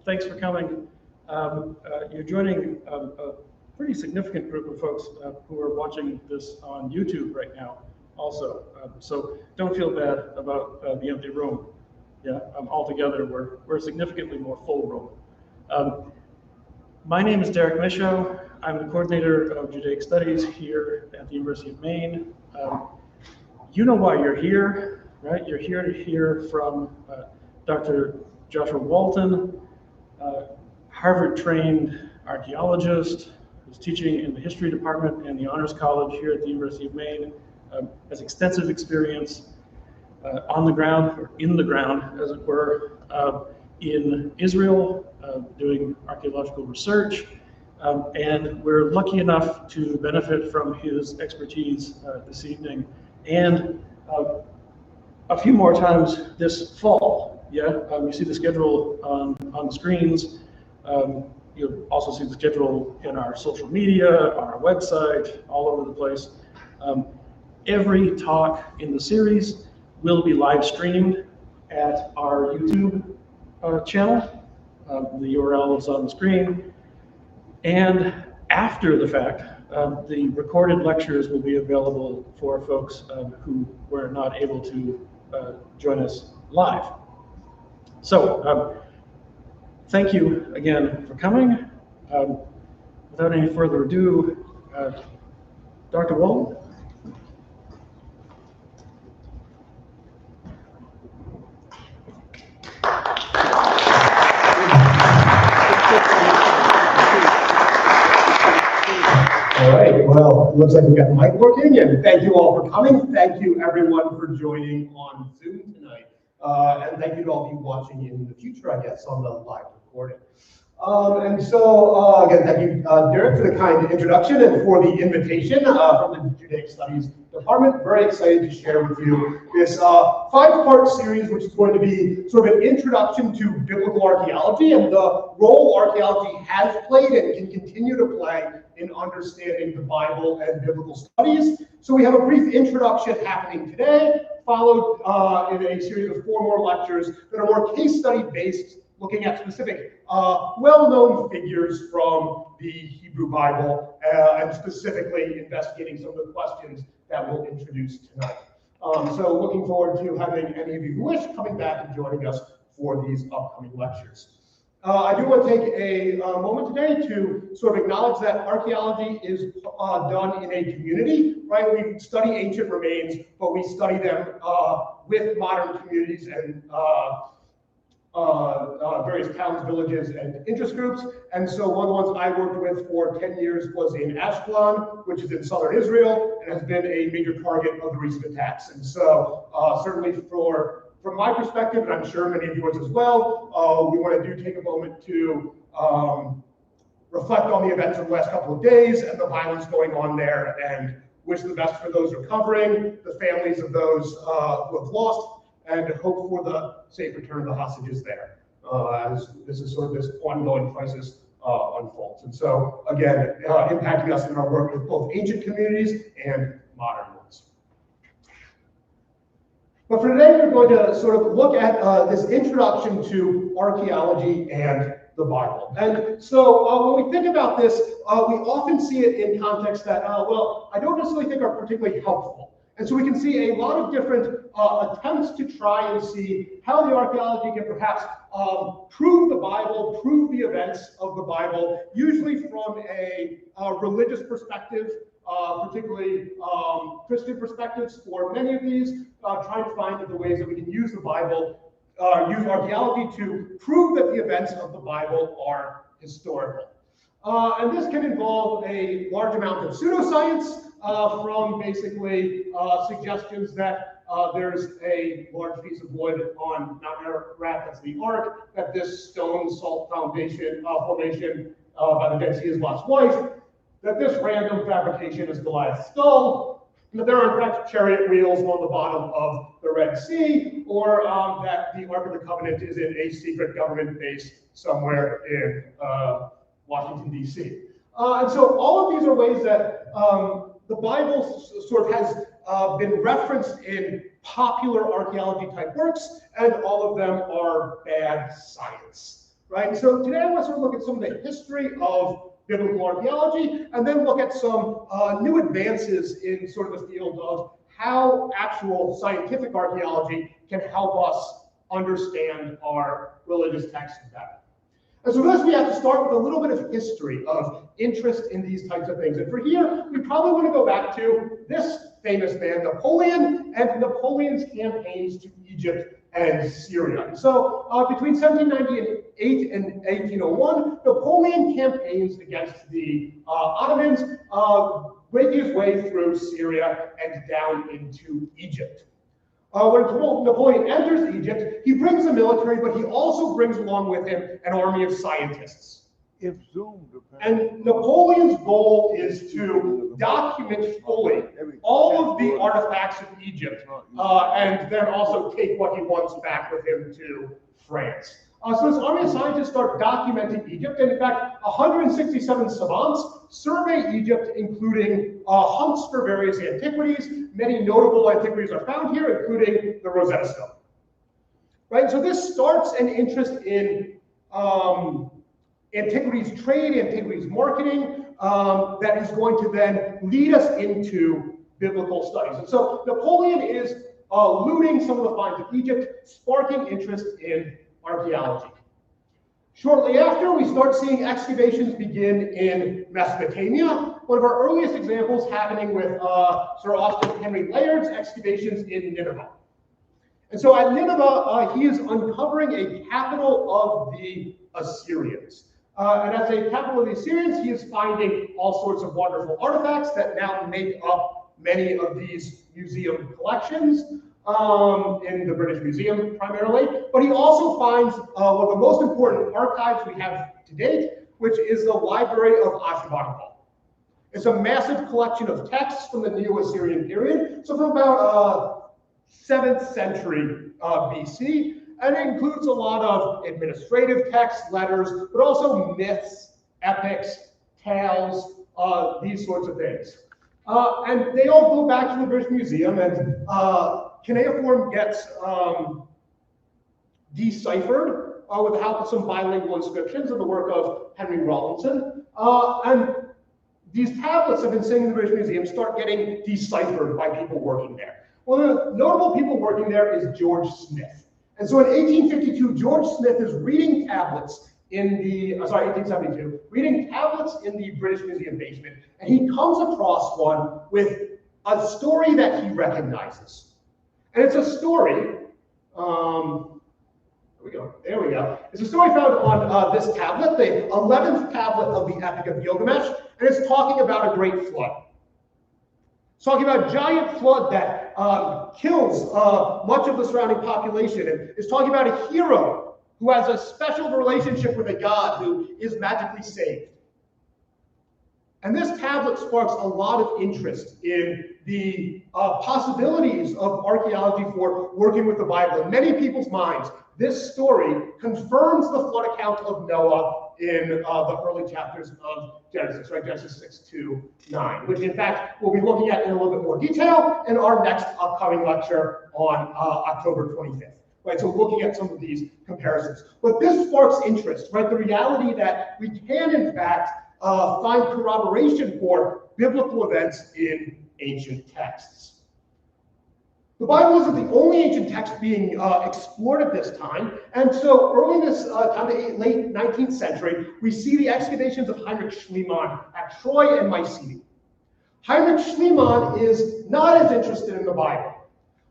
Thanks for coming. You're joining a pretty significant group of folks who are watching this on YouTube right now also. So don't feel bad about the empty room. Yeah, altogether, we're a significantly more full room. My name is Derek Michaud. I'm the coordinator of Judaic Studies here at the University of Maine. You know why you're here, right? You're here to hear from Dr. Joshua Walton, Harvard-trained archaeologist who's teaching in the history department and the honors college here at the University of Maine, has extensive experience on the ground, or in the ground, as it were, in Israel, doing archaeological research, and we're lucky enough to benefit from his expertise this evening, and a few more times this fall. Yeah, you see the schedule on the screens. You'll also see the schedule in our social media, on our website, all over the place. Every talk in the series will be live streamed at our YouTube channel. The URL is on the screen. And after the fact, the recorded lectures will be available for folks who were not able to join us live. So, thank you again for coming. Without any further ado, Dr. Walton. All right, well, it looks like we got the mic working, and thank you all for coming. Thank you everyone for joining on Zoom tonight. And thank you to all of you watching in the future, I guess, on the live recording. And so, again, thank you, Derek, for the kind introduction and for the invitation from the Judaic Studies Department. Very excited to share with you this five-part series, which is going to be sort of an introduction to biblical archaeology and the role archaeology has played and can continue to play in understanding the Bible and biblical studies. So we have a brief introduction happening today, followed in a series of 4 more lectures that are more case study based, looking at specific well-known figures from the Hebrew Bible, and specifically investigating some of the questions that we'll introduce tonight. So looking forward to having any of you who wish coming back and joining us for these upcoming lectures. I do want to take a moment today to sort of acknowledge that archaeology is done in a community, right? We study ancient remains, but we study them with modern communities and various towns, villages, and interest groups. And so one of the ones I worked with for 10 years was in Ashkelon, which is in southern Israel, and has been a major target of the recent attacks. And so certainly from my perspective, and I'm sure many of yours as well, we want to take a moment to reflect on the events of the last couple of days and the violence going on there, and wish the best for those recovering, the families of those who have lost, and hope for the safe return of the hostages there, as this is sort of this ongoing crisis unfolds. And so, again, impacting us in our work with both ancient communities and modern ones. But for today, we're going to sort of look at this introduction to archaeology and the Bible. And so when we think about this, we often see it in contexts that, well, I don't necessarily think are particularly helpful. And so we can see a lot of different attempts to try and see how the archaeology can perhaps prove the Bible, prove the events of the Bible, usually from a religious perspective, particularly Christian perspectives for many of these, trying to find the ways that we can use the Bible, use archaeology to prove that the events of the Bible are historical. And this can involve a large amount of pseudoscience, from basically suggestions that there's a large piece of wood on Mount Ararat, that's the Ark, that this stone salt foundation formation by the Dead Sea is Lot's wife, that this random fabrication is Goliath's skull, that there are in fact chariot wheels on the bottom of the Red Sea, or that the Ark of the Covenant is in a secret government base somewhere in Washington, D.C. And so all of these are ways that the Bible sort of has been referenced in popular archaeology type works, and all of them are bad science, right? So today I want to sort of look at some of the history of biblical archaeology, and then look at some new advances in sort of the field of how actual scientific archaeology can help us understand our religious texts better. And so this we have to start with a little bit of history of interest in these types of things. And for here, we probably want to go back to this famous man, Napoleon, and Napoleon's campaigns to Egypt and Syria. And so between 1798 and 1801, Napoleon campaigns against the Ottomans, making his way through Syria and down into Egypt. When Napoleon enters Egypt, he brings the military, but he also brings along with him an army of scientists. And Napoleon's goal is to document fully all of the artifacts of Egypt, and then also take what he wants back with him to France. So this army of scientists start documenting Egypt, and in fact, 167 savants survey Egypt, including hunts for various antiquities. Many notable antiquities are found here, including the Rosetta Stone. Right, so this starts an interest in antiquities trade, antiquities marketing, that is going to then lead us into biblical studies. And so Napoleon is looting some of the finds of Egypt, sparking interest in archaeology. Shortly after, we start seeing excavations begin in Mesopotamia. One of our earliest examples happening with Sir Austin Henry Layard's excavations in Nineveh. And so at Nineveh, he is uncovering a capital of the Assyrians. And as a capital of the Assyrians, he is finding all sorts of wonderful artifacts that now make up many of these museum collections. In the British Museum primarily, but he also finds one of the most important archives we have to date, which is the Library of Ashurbanipal. It's a massive collection of texts from the Neo-Assyrian period, so from about 7th century BC, and it includes a lot of administrative texts, letters, but also myths, epics, tales, these sorts of things. And they all go back to the British Museum, and cuneiform gets deciphered with the help of some bilingual inscriptions in the work of Henry Rawlinson. And these tablets have been sitting in the British Museum start getting deciphered by people working there. One of the notable people working there is George Smith. And so in 1852, George Smith is reading tablets in the, 1872, reading tablets in the British Museum basement, and he comes across one with a story that he recognizes. And it's a story, there we go. It's a story found on this tablet, the 11th tablet of the Epic of Gilgamesh, and it's talking about a great flood. It's talking about a giant flood that kills much of the surrounding population, and it's talking about a hero who has a special relationship with a god who is magically saved. And this tablet sparks a lot of interest in the possibilities of archaeology for working with the Bible. In many people's minds, this story confirms the flood account of Noah in the early chapters of Genesis, right? Genesis 6-9, which in fact we'll be looking at in a little bit more detail in our next upcoming lecture on October 25th. Right, so looking at some of these comparisons. But this sparks interest, right? The reality that we can, in fact, find corroboration for biblical events in ancient texts. The Bible isn't the only ancient text being explored at this time, and so early in this time, the late 19th century, we see the excavations of Heinrich Schliemann at Troy and Mycenae. Heinrich Schliemann is not as interested in the Bible,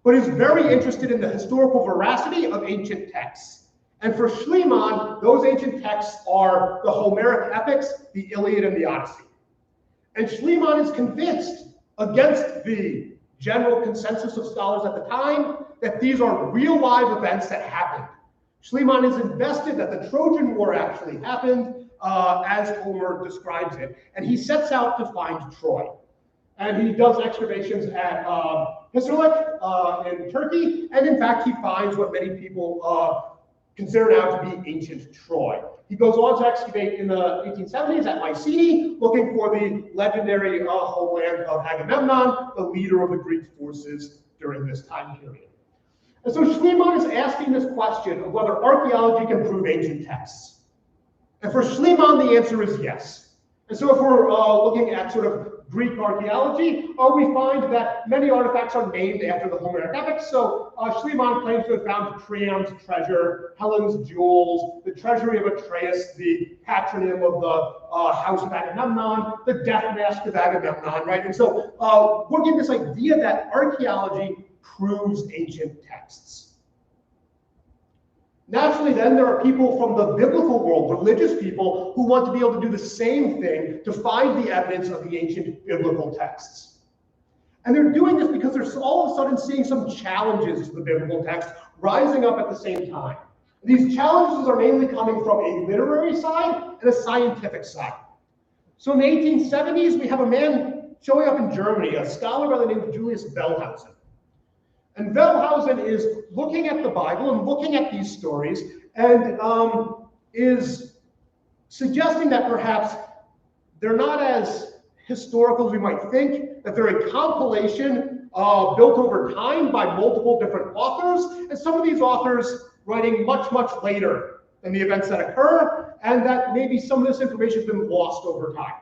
but is very interested in the historical veracity of ancient texts. And for Schliemann, those ancient texts are the Homeric epics, the Iliad and the Odyssey. And Schliemann is convinced, against the general consensus of scholars at the time, that these are real live events that happened. Schliemann is invested that the Trojan War actually happened, as Homer describes it, and he sets out to find Troy. And he does excavations at Hisarlik in Turkey, and in fact he finds what many people consider now to be ancient Troy. He goes on to excavate in the 1870s at Mycenae, looking for the legendary homeland of Agamemnon, the leader of the Greek forces during this time period. And so Schliemann is asking this question of whether archaeology can prove ancient texts. And for Schliemann, the answer is yes. And so if we're looking at sort of Greek archaeology, we find that many artifacts are named after the Homeric epics. So Schliemann claims to have found Priam's treasure, Helen's jewels, the treasury of Atreus, the patronym of the house of Agamemnon, the death mask of Agamemnon, right? And so we're getting this idea that archaeology proves ancient texts. Naturally, then, there are people from the biblical world, religious people, who want to be able to do the same thing to find the evidence of the ancient biblical texts. And they're doing this because they're all of a sudden seeing some challenges to the biblical text rising up at the same time. These challenges are mainly coming from a literary side and a scientific side. So in the 1870s, we have a man showing up in Germany, a scholar by the name of Julius Wellhausen. And Wellhausen is looking at the Bible and looking at these stories and is suggesting that perhaps they're not as historical as we might think, that they're a compilation built over time by multiple different authors, and some of these authors writing much, much later than the events that occur, and that maybe some of this information has been lost over time.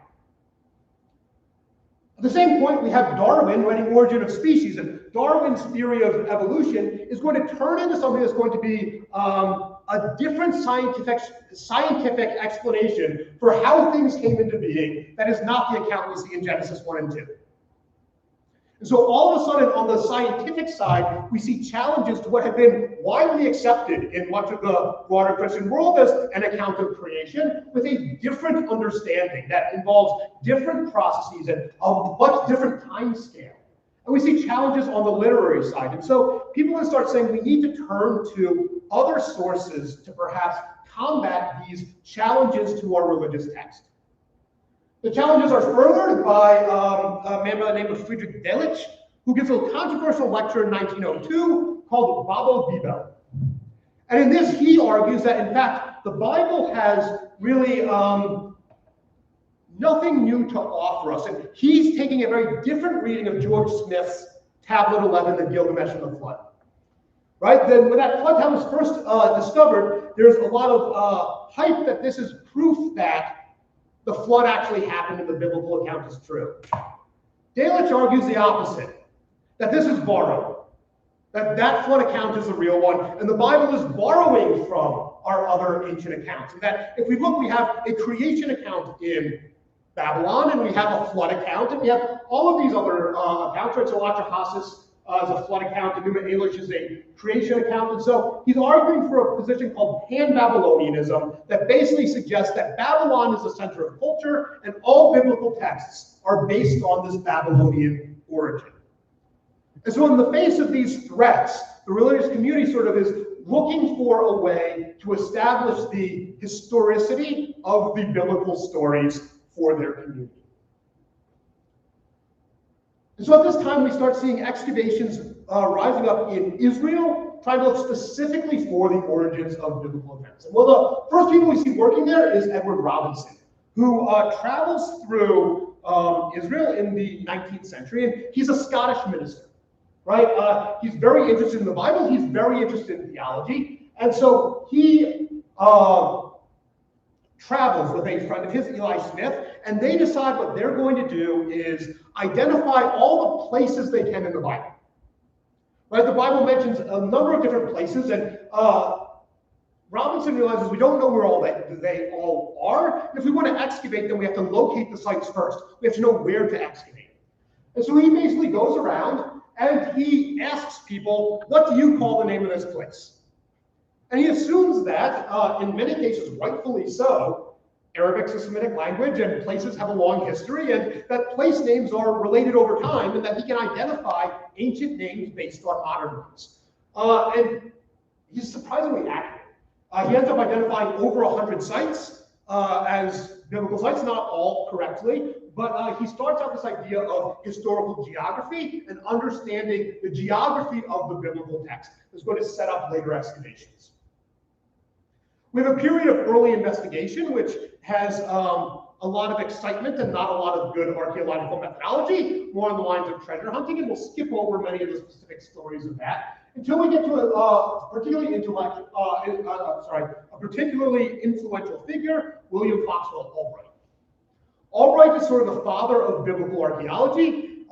At the same point, we have Darwin writing Origin of Species, and Darwin's theory of evolution is going to turn into something that's going to be a different scientific explanation for how things came into being that is not the account we see in Genesis 1 and 2. And so all of a sudden, on the scientific side, we see challenges to what had been widely accepted in much of the broader Christian world as an account of creation, with a different understanding that involves different processes and a much different time scale. And we see challenges on the literary side. And so people will start saying we need to turn to other sources to perhaps combat these challenges to our religious text. The challenges are furthered by a man by the name of Friedrich Delitzsch, who gives a controversial lecture in 1902 called Babel Bibel. And in this, he argues that, in fact, the Bible has really nothing new to offer us. And he's taking a very different reading of George Smith's Tablet 11, the Gilgamesh and the Flood. Right? Then when that flood was first discovered, there's a lot of hype that this is proof that the flood actually happened and the biblical account is true. Delitzsch argues the opposite, that this is borrowed, that flood account is the real one, and the Bible is borrowing from our other ancient accounts. And that if we look, we have a creation account in Babylon, and we have a flood account, and we have all of these other accounts, right? So Atrahasis is a flood account, and Numa Elish is a creation account. And so he's arguing for a position called pan-Babylonianism that basically suggests that Babylon is the center of culture, and all biblical texts are based on this Babylonian origin. And so in the face of these threats, the religious community sort of is looking for a way to establish the historicity of the biblical stories for their community. And so at this time, we start seeing excavations rising up in Israel, trying to look specifically for the origins of biblical events. And one of the first people we see working there is Edward Robinson, who travels through Israel in the 19th century, and he's a Scottish minister, right? He's very interested in the Bible, he's very interested in theology, and so he travels with a friend of his, Eli Smith, and they decide what they're going to do is identify all the places they can in the Bible. Right? The Bible mentions a number of different places, and Robinson realizes we don't know where they all are. And if we want to excavate them, we have to locate the sites first. We have to know where to excavate. And so he basically goes around and he asks people, what do you call the name of this place? And he assumes that, in many cases, rightfully so, Arabic's a Semitic language and places have a long history, and that place names are related over time, and that he can identify ancient names based on modern ones. And he's surprisingly accurate. He ends up identifying over 100 sites as biblical sites, not all correctly, but he starts out this idea of historical geography and understanding the geography of the biblical text. That's going to set up later excavations. We have a period of early investigation, which has a lot of excitement and not a lot of good archaeological methodology, more on the lines of treasure hunting, and we'll skip over many of the specific stories of that. until we get to a particularly influential figure, William Foxwell Albright. Albright is sort of the father of biblical archaeology.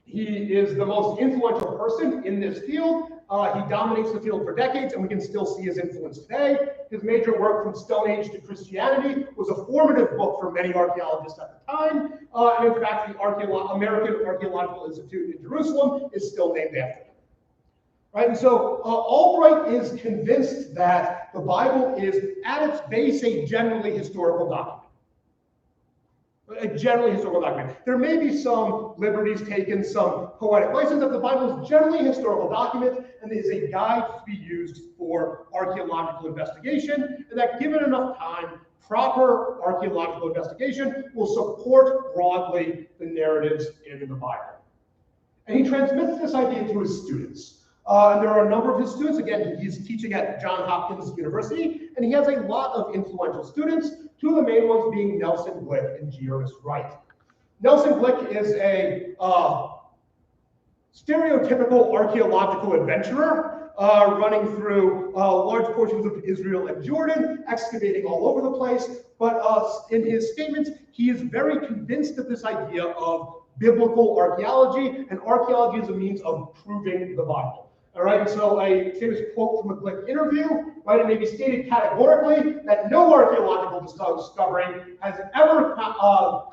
He is the most influential person in this field. He dominates the field for decades, and we can still see his influence today. His major work, From Stone Age to Christianity, was a formative book for many archaeologists at the time. And in fact, the American Archaeological Institute in Jerusalem is still named after him. Right, and so Albright is convinced that the Bible is, at its base, a generally historical document. A generally historical document. There may be some liberties taken, some poetic license, but the Bible is generally a historical document and is a guide to be used for archaeological investigation, and that given enough time, proper archaeological investigation will support broadly the narratives in the Bible. And he transmits this idea to his students. And there are a number of his students. Again, he's teaching at Johns Hopkins University, and he has a lot of influential students, two of the main ones being Nelson Glick and G. Ernest Wright. Nelson Glick is a stereotypical archaeological adventurer running through large portions of Israel and Jordan, excavating all over the place. But in his statements, he is very convinced of this idea of biblical archaeology, and archaeology is a means of proving the Bible. All right, so a famous quote from a Glick interview, right? It may be stated categorically that no archaeological discovery has ever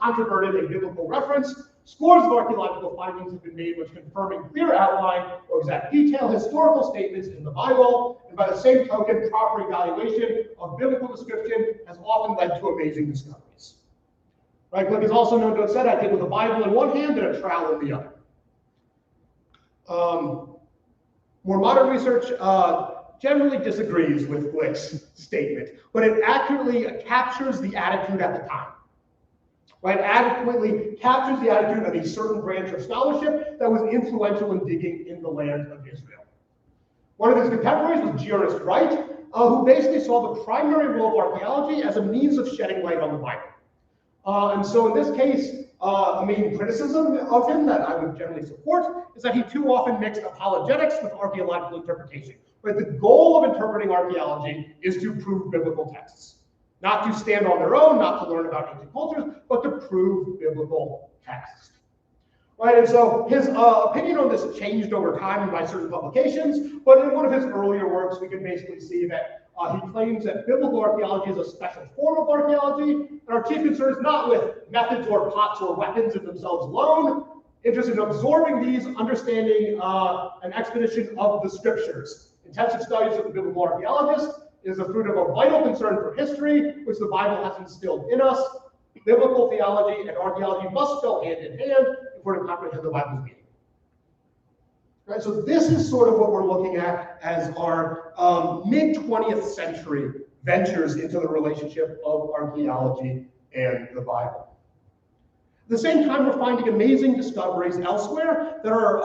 controverted a biblical reference. Scores of archaeological findings have been made which confirm in clear outline or exact detail historical statements in the Bible, and by the same token, proper evaluation of biblical description has often led to amazing discoveries. Right, Glick is also known to have said, "I did with a Bible in one hand and a trowel in the other." More modern research generally disagrees with Glick's statement, but it accurately captures the attitude at the time. Right, adequately captures the attitude of a certain branch of scholarship that was influential in digging in the land of Israel. One of his contemporaries was G. Ernest Wright, who basically saw the primary role of archaeology as a means of shedding light on the Bible. And so in this case, a main criticism of him that I would generally support is that he too often mixed apologetics with archaeological interpretation. But the goal of interpreting archaeology is to prove biblical texts. Not to stand on their own, not to learn about ancient cultures, but to prove biblical texts. Right, and so his opinion on this changed over time and by certain publications, but in one of his earlier works, we can basically see that he claims that biblical archaeology is a special form of archaeology, and our chief concern is not with methods or pots or weapons in themselves alone, interested in absorbing these, understanding an exposition of the scriptures. Intensive studies of the biblical archaeologist is the fruit of a vital concern for history, which the Bible has instilled in us. Biblical theology and archaeology must go hand in hand if we're to comprehend the Bible's meaning. Right, so this is sort of what we're looking at as our mid-20th century ventures into the relationship of archaeology and the Bible. At the same time, we're finding amazing discoveries elsewhere that are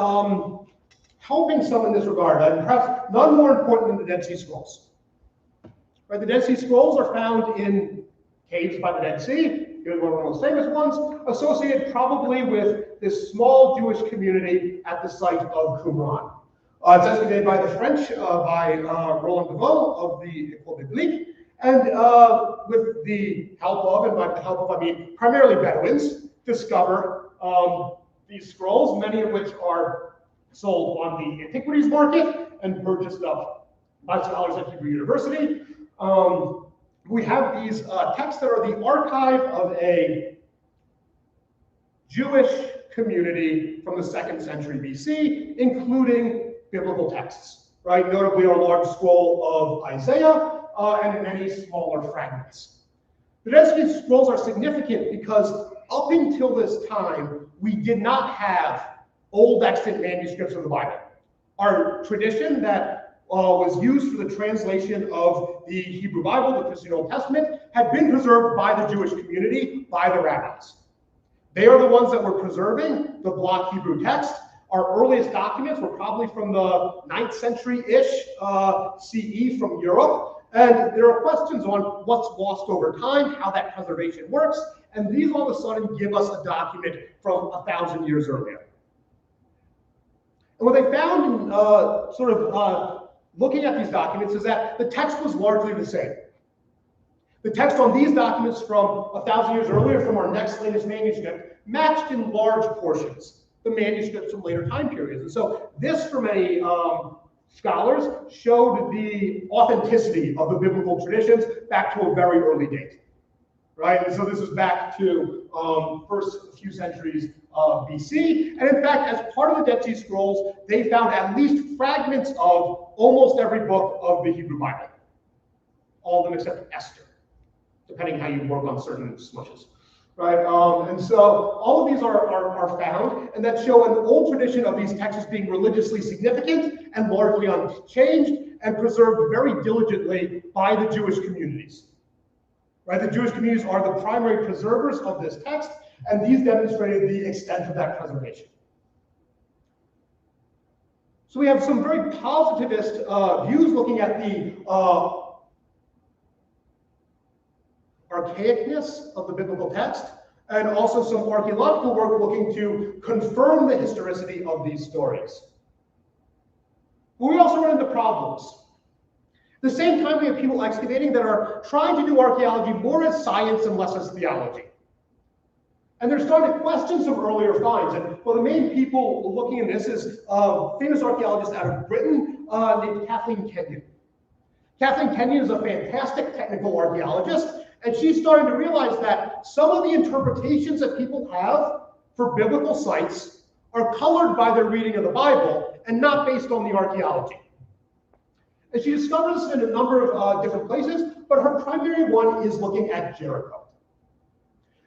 helping some in this regard, and perhaps none more important than the Dead Sea Scrolls. Right, the Dead Sea Scrolls are found in caves by the Dead Sea. Here's one of the most famous ones, associated probably with this small Jewish community at the site of Qumran. It's excavated by the French, by Roland Devaux of the École Biblique, and with the help of, and by the help of, I mean, primarily Bedouins, discover these scrolls, many of which are sold on the antiquities market and purchased up by scholars at Hebrew University. We have these texts that are the archive of a Jewish community from the 2nd century BC, including biblical texts, right? Notably, our large scroll of Isaiah and many smaller fragments. The Dead Sea Scrolls are significant because up until this time, we did not have old extant manuscripts of the Bible. Our tradition that was used for the translation of the Hebrew Bible, the Christian Old Testament, had been preserved by the Jewish community, by the rabbis. They are the ones that were preserving the block Hebrew text. Our earliest documents were probably from the 9th century-ish CE from Europe. And there are questions on what's lost over time, how that preservation works. And these all of a sudden give us a document from 1,000 years earlier. And what they found in looking at these documents is that the text was largely the same. The text on these documents from 1,000 years earlier, from our next latest manuscript, matched in large portions the manuscripts from later time periods. And so this, for many scholars, showed the authenticity of the biblical traditions back to a very early date, right? And so this is back to first few centuries of BC. And in fact, as part of the Dead Sea Scrolls, they found at least fragments of almost every book of the Hebrew Bible. All of them except Esther, depending how you work on certain smushes. Right, and so all of these are found, and that show an old tradition of these texts being religiously significant and largely unchanged and preserved very diligently by the Jewish communities. Right, the Jewish communities are the primary preservers of this text, and these demonstrated the extent of that preservation. So we have some very positivist views looking at the archaicness of the biblical text, and also some archaeological work looking to confirm the historicity of these stories. But we also run into problems. At the same time, we have people excavating that are trying to do archaeology more as science and less as theology. And they're starting to question some earlier finds. And well, the main people looking at this is a famous archaeologist out of Britain named Kathleen Kenyon. Kathleen Kenyon is a fantastic technical archaeologist, and she's starting to realize that some of the interpretations that people have for biblical sites are colored by their reading of the Bible and not based on the archaeology. And she discovers this in a number of different places, but her primary one is looking at Jericho.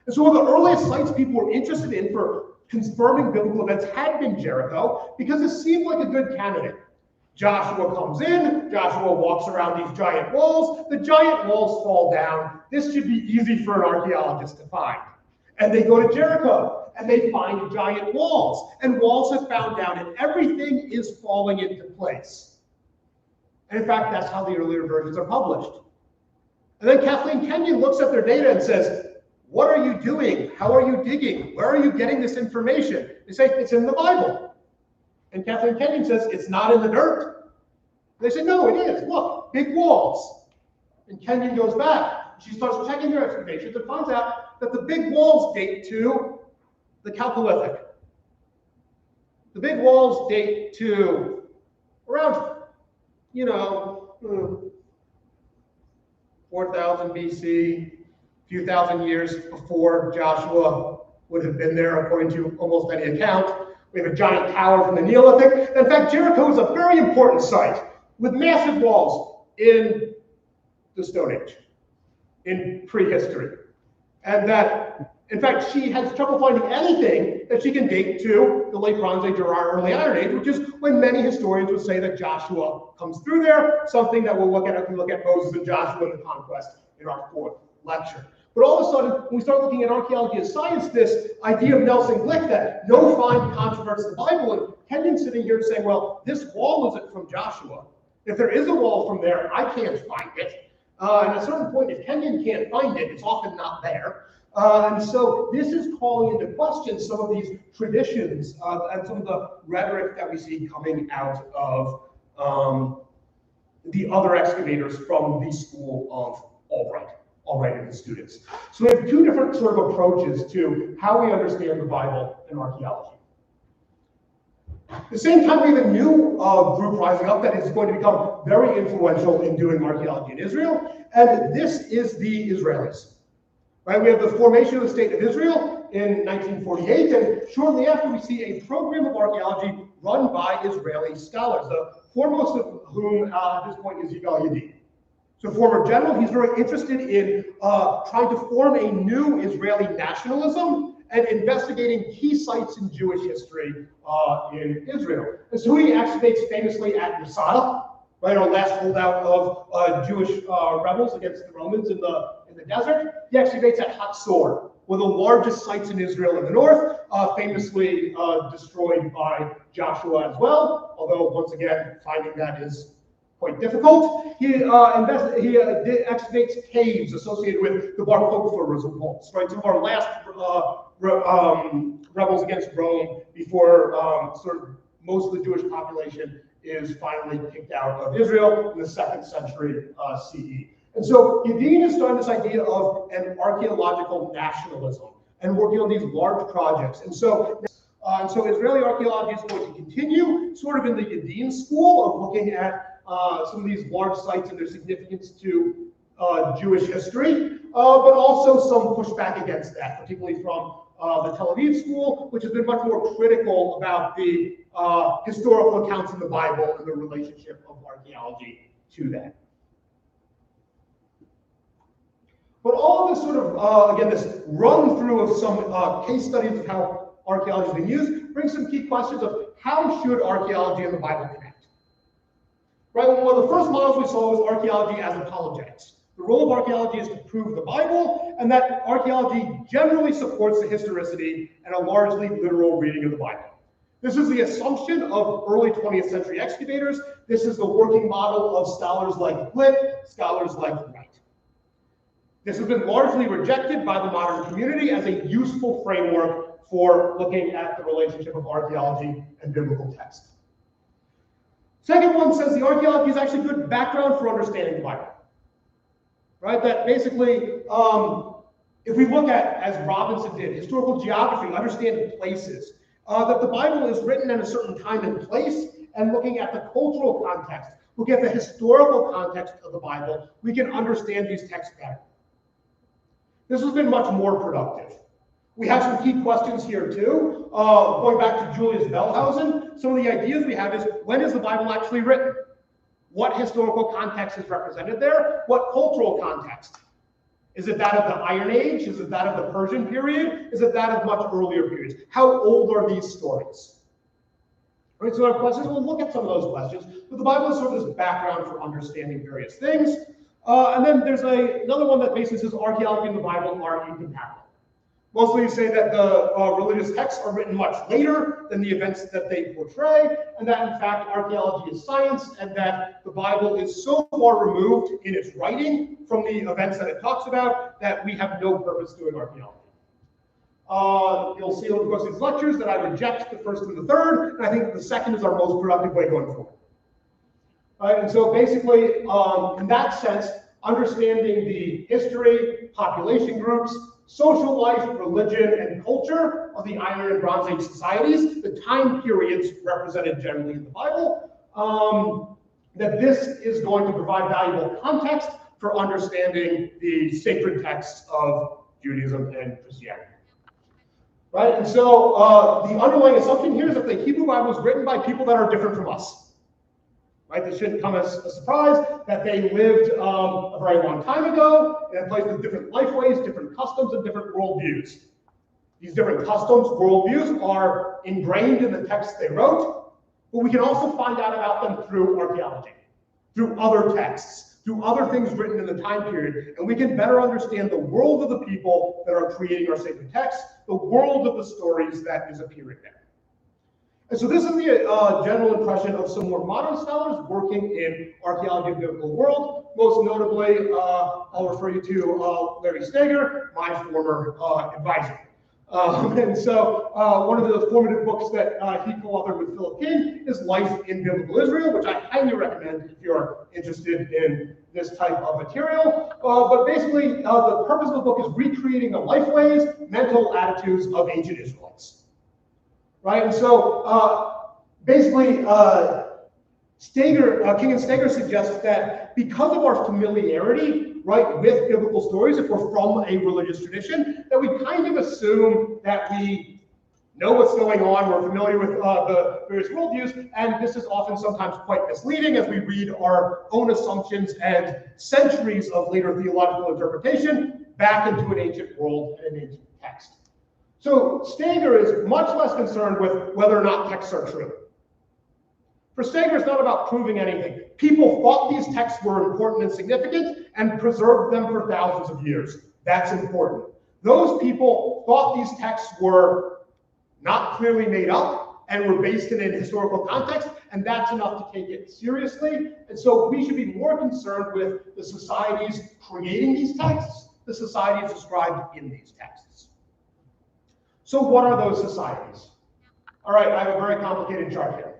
And so one of the earliest sites people were interested in for confirming biblical events had been Jericho, because it seemed like a good candidate. Joshua comes in, Joshua walks around these giant walls, the giant walls fall down. This should be easy for an archaeologist to find. And they go to Jericho, and they find giant walls, and walls have found down, and everything is falling into place. And in fact, that's how the earlier versions are published. And then Kathleen Kenyon looks at their data and says, what are you doing? How are you digging? Where are you getting this information? They say, it's in the Bible. And Kathleen Kenyon says, it's not in the dirt. They say, no, it is. Look, big walls. And Kenyon goes back. She starts checking their excavations and finds out that the big walls date to the Chalcolithic. The big walls date to around, 4,000 BC, a few thousand years before Joshua would have been there, according to almost any account. We have a giant tower from the Neolithic. In fact, Jericho is a very important site with massive walls in the Stone Age, in prehistory. And that, in fact, she has trouble finding anything that she can date to the late Bronze Age or early Iron Age, which is when many historians would say that Joshua comes through there, something that we'll look at if we look at Moses and Joshua and the conquest in our fourth lecture. But all of a sudden, when we start looking at archaeology as science, this idea of Nelson Glick that no find controverts the Bible, and Kenyon sitting here saying, well, this wall isn't from Joshua. If there is a wall from there, I can't find it. And at a certain point, if Kenyon can't find it, it's often not there. And so this is calling into question some of these traditions and some of the rhetoric that we see coming out of the other excavators from the school of Albright and his students. So we have two different sort of approaches to how we understand the Bible and archaeology. At the same time, we have a new group rising up that is going to become very influential in doing archaeology in Israel, and this is the Israelis. Right? We have the formation of the State of Israel in 1948, and shortly after we see a program of archaeology run by Israeli scholars, the foremost of whom at this point is Yigal Yadid. So former general, he's very interested in trying to form a new Israeli nationalism and investigating key sites in Jewish history in Israel. And so he excavates famously at Masada, right, our last holdout of Jewish rebels against the Romans in the desert. He excavates at Hatzor, one of the largest sites in Israel in the north, famously destroyed by Joshua as well, although once again, finding that is quite difficult. He excavates caves associated with the Bar Kokhba revolts, right? Some of our last rebels against Rome before sort of most of the Jewish population is finally kicked out of Israel in the 2nd century CE. And so Yadin is starting this idea of an archaeological nationalism and working on these large projects. And so Israeli archaeology is going to continue sort of in the Yadin school of looking at some of these large sites and their significance to Jewish history, but also some pushback against that, particularly from the Tel Aviv school, which has been much more critical about the historical accounts in the Bible and the relationship of archaeology to that. But all of this sort of, again, this run through of some case studies of how archaeology has been used brings some key questions of how should archaeology and the Bible connect? Right, well, one of the first models we saw was archaeology as apologetics. The role of archaeology is to prove the Bible, and that archaeology generally supports the historicity and a largely literal reading of the Bible. This is the assumption of early 20th century excavators. This is the working model of scholars like Glick, scholars like Wright. This has been largely rejected by the modern community as a useful framework for looking at the relationship of archaeology and biblical text. Second one says the archaeology is actually good background for understanding the Bible. Right, that basically, if we look at, as Robinson did, historical geography, understanding places, that the Bible is written at a certain time and place, and looking at the cultural context, look at the historical context of the Bible, we can understand these texts better. This has been much more productive. We have some key questions here too. Going back to Julius Wellhausen, some of the ideas we have is, when is the Bible actually written? What historical context is represented there? What cultural context? Is it that of the Iron Age? Is it that of the Persian period? Is it that of much earlier periods? How old are these stories? All right, so our questions, we'll look at some of those questions, but the Bible is sort of this background for understanding various things. And then there's another one that basically says archaeology and the Bible are incompatible. Mostly say that the religious texts are written much later than the events that they portray, and that in fact archaeology is science, and that the Bible is so far removed in its writing from the events that it talks about that we have no purpose doing archaeology. You'll see over the course of these lectures that I reject the first and the third, and I think the second is our most productive way going forward. All right, and so basically, in that sense, understanding the history, population groups, social life, religion, and culture of the Iron and Bronze Age societies, the time periods represented generally in the Bible, that this is going to provide valuable context for understanding the sacred texts of Judaism and Christianity. Right, and so the underlying assumption here is that the Hebrew Bible was written by people that are different from us. Right, this shouldn't come as a surprise that they lived a very long time ago in a place with different life ways, different customs, and different worldviews. These different customs, worldviews are ingrained in the texts they wrote, but we can also find out about them through archaeology, through other texts, through other things written in the time period, and we can better understand the world of the people that are creating our sacred texts, the world of the stories that is appearing there. And so this is the general impression of some more modern scholars working in archaeology of the biblical world. Most notably, I'll refer you to Larry Steger, my former advisor. And so one of the formative books that he co-authored with Philip King is Life in Biblical Israel, which I highly recommend if you're interested in this type of material. But basically, the purpose of the book is recreating the lifeways, mental attitudes of ancient Israelites. Right, and so basically, King and Steger suggests that because of our familiarity, right, with biblical stories, if we're from a religious tradition, that we kind of assume that we know what's going on, we're familiar with the various worldviews, and this is often sometimes quite misleading as we read our own assumptions and centuries of later theological interpretation back into an ancient world and an ancient text. So Steger is much less concerned with whether or not texts are true. For Steger, it's not about proving anything. People thought these texts were important and significant and preserved them for thousands of years. That's important. Those people thought these texts were not clearly made up and were based in an historical context, and that's enough to take it seriously. And so we should be more concerned with the societies creating these texts, the societies described in these texts. So what are those societies? All right, I have a very complicated chart here.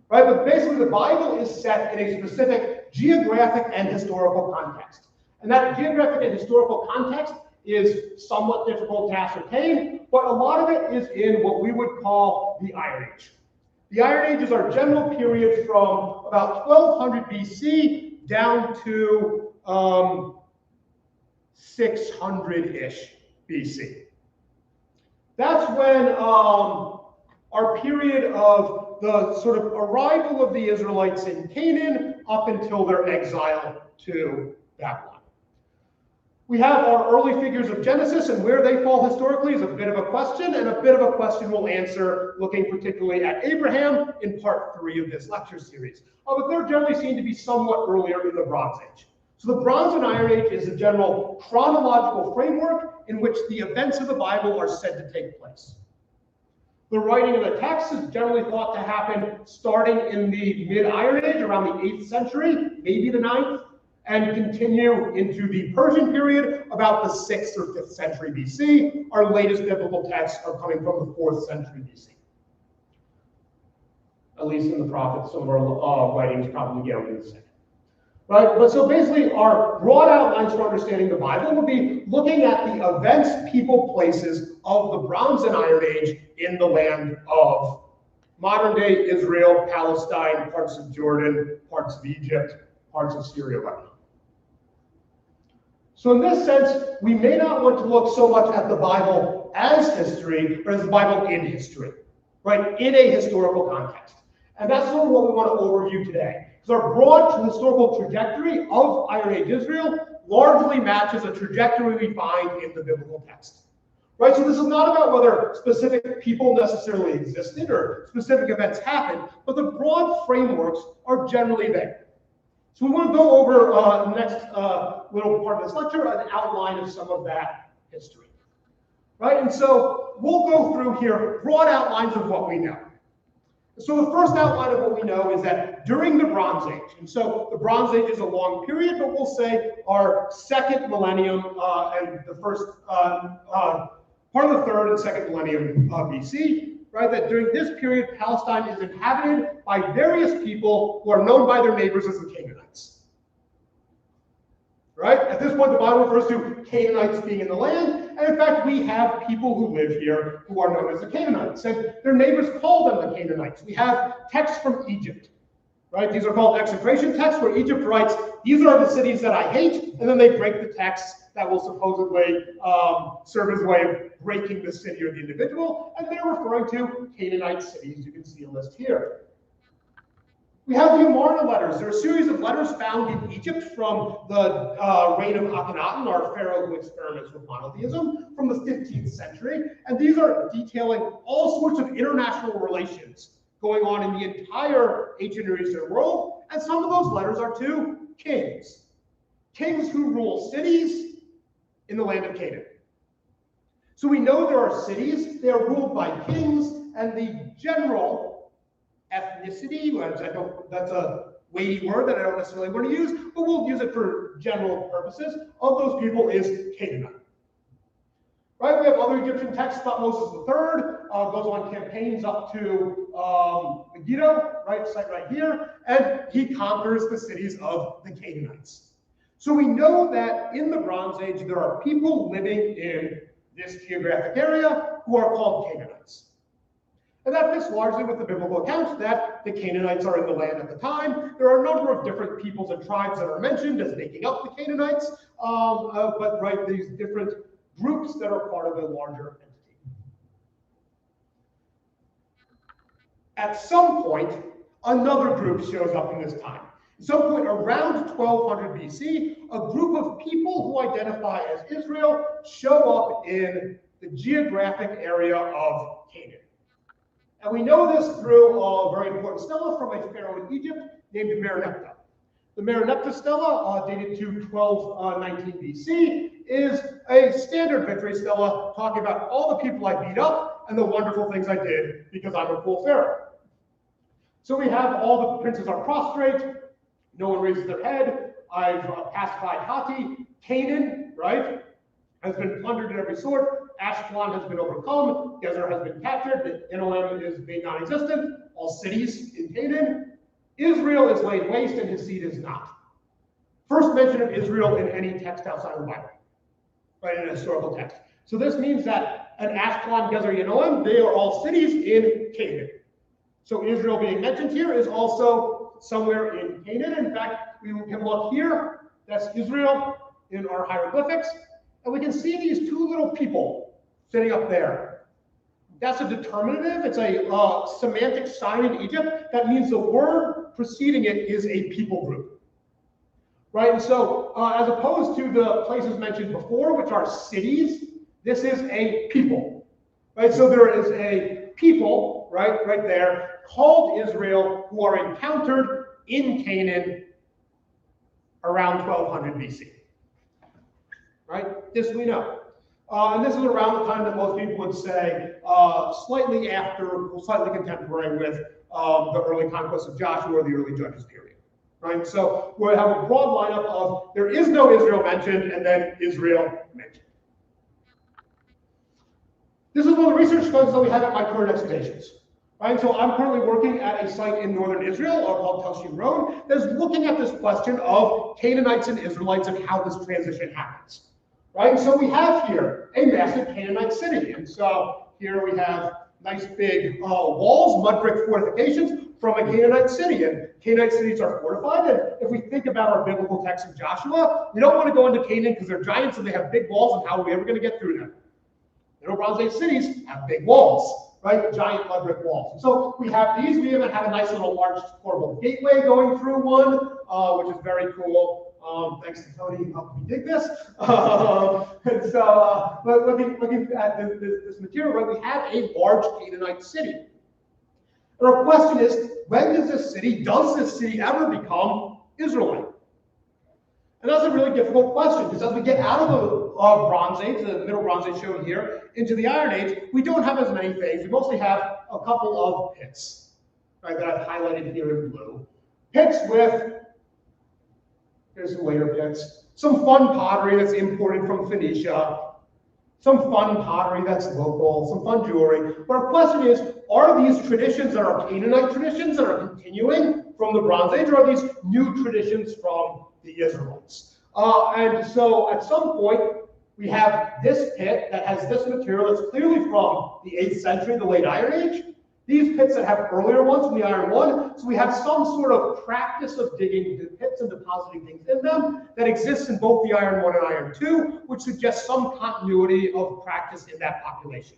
right? But basically the Bible is set in a specific geographic and historical context. And that geographic and historical context is somewhat difficult to ascertain, but a lot of it is in what we would call the Iron Age. The Iron Age is our general period from about 1200 BC down to 600-ish BC. That's when our period of the sort of arrival of the Israelites in Canaan up until their exile to Babylon. We have our early figures of Genesis, and where they fall historically is a bit of a question, and a bit of a question we'll answer looking particularly at Abraham in part 3 of this lecture series. But they're generally seen to be somewhat earlier in the Bronze Age. So the Bronze and Iron Age is a general chronological framework in which the events of the Bible are said to take place. The writing of the text is generally thought to happen starting in the mid-Iron Age, around the 8th century, maybe the 9th, and continue into the Persian period, about the 6th or 5th century BC. Our latest biblical texts are coming from the 4th century BC. At least in the prophets, some of our writings probably get into the 2nd. Right? But so basically, our broad outlines for understanding the Bible would be looking at the events, people, places of the Bronze and Iron Age in the land of modern-day Israel, Palestine, parts of Jordan, parts of Egypt, parts of Syria, Lebanon. So in this sense, we may not want to look so much at the Bible as history, but as the Bible in history, right? In a historical context. And that's sort of what we want to overview today. Because our broad historical trajectory of Iron Age Israel largely matches a trajectory we find in the biblical text. Right? So this is not about whether specific people necessarily existed or specific events happened, but the broad frameworks are generally there. So we want to go over the next little part of this lecture, an outline of some of that history. Right? And so we'll go through here broad outlines of what we know. So the first outline of what we know is that during the Bronze Age, and so the Bronze Age is a long period, but we'll say our 2nd millennium and the first part of the 3rd and 2nd millennium BC, right, that during this period, Palestine is inhabited by various people who are known by their neighbors as the Canaanites. Right? At this point, the Bible refers to Canaanites being in the land, and in fact, we have people who live here who are known as the Canaanites, and their neighbors call them the Canaanites. We have texts from Egypt, right? These are called execration texts, where Egypt writes, these are the cities that I hate, and then they break the text that will supposedly serve as a way of breaking the city or the individual, and they're referring to Canaanite cities. You can see a list here. We have the Amarna letters. They're a series of letters found in Egypt from the reign of Akhenaten, our pharaoh who experiments with monotheism, from the 15th century. And these are detailing all sorts of international relations going on in the entire ancient Near Eastern world. And some of those letters are to kings. Kings who rule cities in the land of Canaan. So we know there are cities. They are ruled by kings, and the general ethnicity, that's a weighty word that I don't necessarily want to use, but we'll use it for general purposes, of those people is Canaanite. Right? We have other Egyptian texts. Thutmose III goes on campaigns up to Megiddo, right, site right here, and he conquers the cities of the Canaanites. So we know that in the Bronze Age, there are people living in this geographic area who are called Canaanites. And that fits largely with the biblical accounts that the Canaanites are in the land at the time. There are a number of different peoples and tribes that are mentioned as making up the Canaanites, but right, these different groups that are part of a larger entity. At some point, another group shows up in this time. At some point around 1200 BC, a group of people who identify as Israel show up in the geographic area of Canaan. And we know this through a very important stela from a pharaoh in Egypt named Mereneptah. The Mereneptah stela, dated to 1219 BC, is a standard victory stela talking about all the people I beat up and the wonderful things I did because I'm a cool pharaoh. So we have all the princes are prostrate, no one raises their head, I've pacified Hatti, Canaan, right, has been plundered in every sort, Ashkelon has been overcome, Gezer has been captured, Elohim is being non-existent, all cities in Canaan, Israel is laid waste and his seed is not. First mention of Israel in any text outside of the Bible, right, in a historical text. So this means that at Ashkelon, Gezer, Yanoam, they are all cities in Canaan. So Israel being mentioned here is also somewhere in Canaan. In fact, we can look here. That's Israel in our hieroglyphics. And we can see these two little people sitting up there. That's a determinative. It's a semantic sign in Egypt. That means the word preceding it is a people group. Right? And so as opposed to the places mentioned before, which are cities, this is a people. Right? So there is a people, right there, called Israel, who are encountered in Canaan around 1200 BC. Right? This we know. And this is around the time that most people would say slightly contemporary with the early conquest of Joshua or the early Judges period. Right? So we have a broad lineup of there is no Israel mentioned and then Israel mentioned. This is one of the research funds that we have at my current excavations. Right? So I'm currently working at a site in northern Israel called Telshim Road that is looking at this question of Canaanites and Israelites and how this transition happens. Right? So we have here a massive Canaanite city. And so here we have nice big walls, mud brick fortifications from a Canaanite city. And Canaanite cities are fortified. And if we think about our biblical text in Joshua, we don't want to go into Canaan because they're giants and they have big walls, and how are we ever going to get through them? You know, Bronze Age cities have big walls, right? Giant mud brick walls. And so we have these. We even have a nice little arched portable gateway going through one, which is very cool. Thanks to Tony helping me dig this. And so, but looking at this material, right, we have a large Canaanite city. And our question is, when does this city ever become Israelite? And that's a really difficult question, because as we get out of the Bronze Age, the Middle Bronze Age shown here, into the Iron Age, we don't have as many things. We mostly have a couple of pits, right, that I've highlighted here in blue. Pits with, here's some later pits, some fun pottery that's imported from Phoenicia, some fun pottery that's local, some fun jewelry. But our question is, are these traditions that are Canaanite traditions that are continuing from the Bronze Age, or are these new traditions from the Israelites? And so at some point, we have this pit that has this material that's clearly from the 8th century, the late Iron Age. These pits that have earlier ones from the Iron One. So we have some sort of practice of digging pits and depositing things in them that exists in both the Iron One and Iron Two, which suggests some continuity of practice in that population.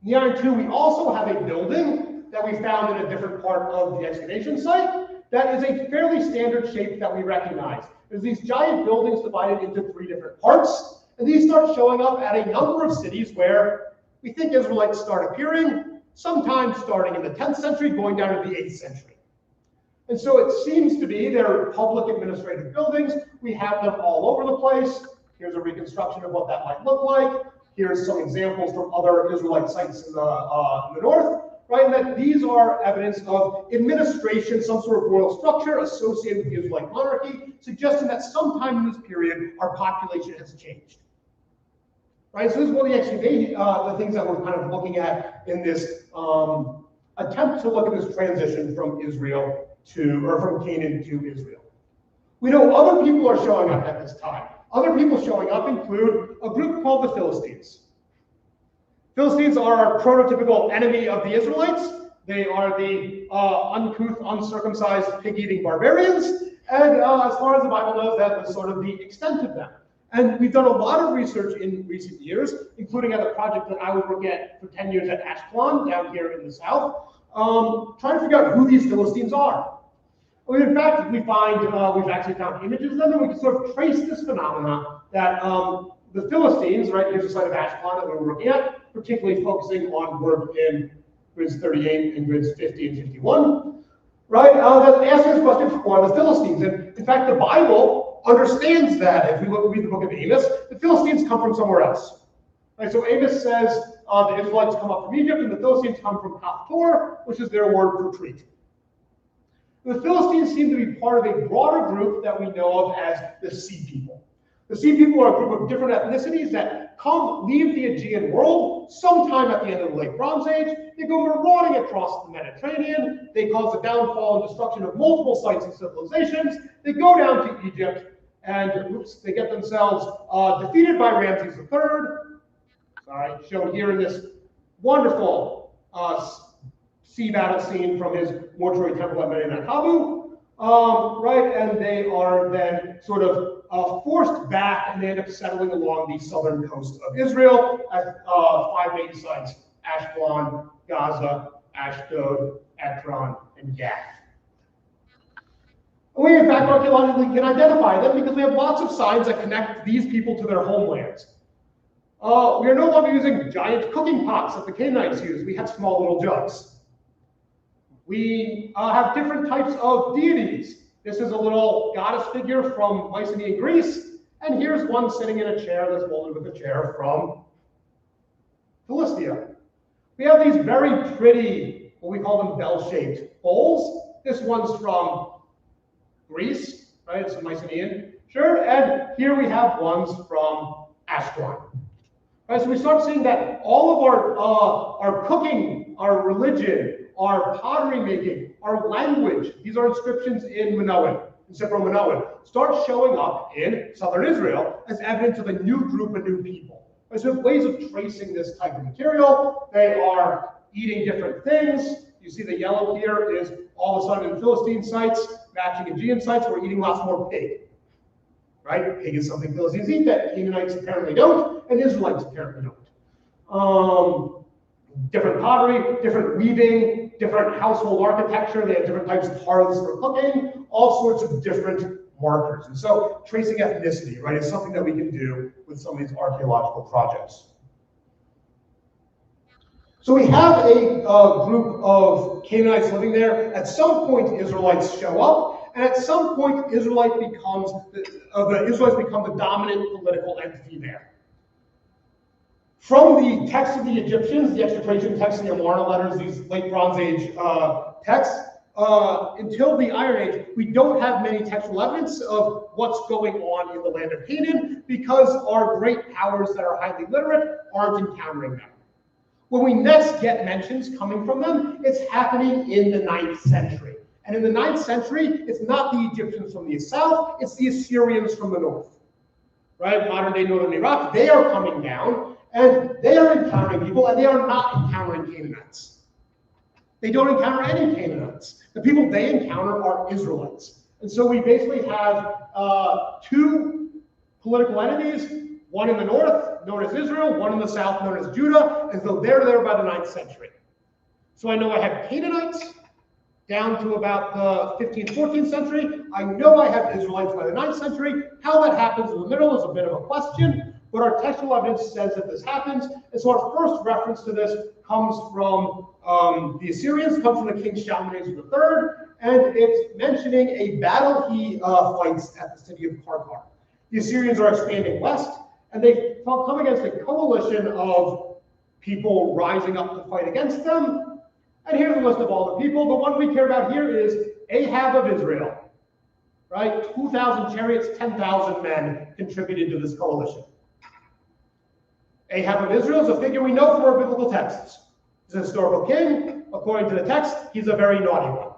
In the Iron Two, we also have a building that we found in a different part of the excavation site that is a fairly standard shape that we recognize. There's these giant buildings divided into 3 different parts, and these start showing up at a number of cities where we think Israelites start appearing, sometimes starting in the 10th century, going down to the 8th century. And so it seems to be they're public administrative buildings. We have them all over the place. Here's a reconstruction of what that might look like. Here's some examples from other Israelite sites in the north. Right, and that these are evidence of administration, some sort of royal structure associated with the Israelite monarchy, suggesting that sometime in this period, our population has changed. Right, so this is one of the things that we're kind of looking at in this attempt to look at this transition from from Canaan to Israel. We know other people are showing up at this time. Other people showing up include a group called the Philistines. Philistines are our prototypical enemy of the Israelites. They are the uncouth, uncircumcised, pig-eating barbarians. And as far as the Bible knows, that was sort of the extent of them. And we've done a lot of research in recent years, including at a project that I was working at for 10 years at Ashkelon, down here in the south, trying to figure out who these Philistines are. Well, in fact, we've actually found images of them, and we can sort of trace this phenomena that the Philistines, right, here's the site of Ashkelon that we were working at, particularly focusing on work in grids 38 and grids 50 and 51, right? That asks this question, who are the Philistines? And in fact, the Bible understands that. If we read the book of Amos, the Philistines come from somewhere else. Right? So Amos says the Israelites come up from Egypt, and the Philistines come from Hathor, which is their word for treat. The Philistines seem to be part of a broader group that we know of as the Sea People. The Sea people are a group of different ethnicities that leave the Aegean world sometime at the end of the Late Bronze Age. They go marauding across the Mediterranean. They cause the downfall and destruction of multiple sites and civilizations. They go down to Egypt, and they get themselves defeated by Ramses III, shown here in this wonderful sea battle scene from his mortuary temple at Medinet Habu, and they are then sort of forced back, and they end up settling along the southern coast of Israel at 5 main sites: Ashkelon, Gaza, Ashdod, Ekron, and Gath. We, in fact, archaeologically can identify them because we have lots of signs that connect these people to their homelands. We are no longer using giant cooking pots that the Canaanites used. We had small little jugs. We have different types of deities. This is a little goddess figure from Mycenaean Greece, and here's one sitting in a chair that's molded with a chair from Philistia. We have these very pretty, what we call them bell-shaped bowls. This one's from Greece, right? It's a Mycenaean. Sure, and here we have ones from Ashkelon. Right, so we start seeing that all of our cooking, our religion, our pottery making, our language, these are inscriptions in Minoan, in Syro-Minoan, start showing up in southern Israel as evidence of a new group of new people. Right, so ways of tracing this type of material. They are eating different things. You see the yellow here is all of a sudden in Philistine sites, matching Aegean sites, we're eating lots more pig. Right? Pig is something Philistines eat that Canaanites apparently don't, and Israelites apparently don't. Different pottery, different weaving, different household architecture. They have different types of hearths for cooking, all sorts of different markers. And so tracing ethnicity, right, is something that we can do with some of these archaeological projects. So we have a group of Canaanites living there. At some point, Israelites show up. And at some point, the Israelites become the dominant political entity there. From the texts of the Egyptians, the extirpation texts, the Amarna letters, these late Bronze Age texts, until the Iron Age, we don't have many textual evidence of what's going on in the land of Canaan because our great powers that are highly literate aren't encountering them. When we next get mentions coming from them, it's happening in the 9th century. And in the 9th century, it's not the Egyptians from the south, it's the Assyrians from the north. Right? Modern-day northern Iraq, they are coming down, and they are encountering people, and they are not encountering Canaanites. They don't encounter any Canaanites. The people they encounter are Israelites. And so we basically have two political entities, one in the north, known as Israel, one in the south, known as Judah, and so they're there by the 9th century. So I know I have Canaanites down to about the 15th, 14th century. I know I have Israelites by the 9th century. How that happens in the middle is a bit of a question, but our textual evidence says that this happens. And so our first reference to this comes from the Assyrians, comes from the king Shalmaneser III, and it's mentioning a battle he fights at the city of Karkar. The Assyrians are expanding west, and they come against a coalition of people rising up to fight against them. And here's a list of all the people. The one we care about here is Ahab of Israel, right? 2,000 chariots, 10,000 men contributed to this coalition. Ahab of Israel is a figure we know from our biblical texts. He's a historical king. According to the text, he's a very naughty one.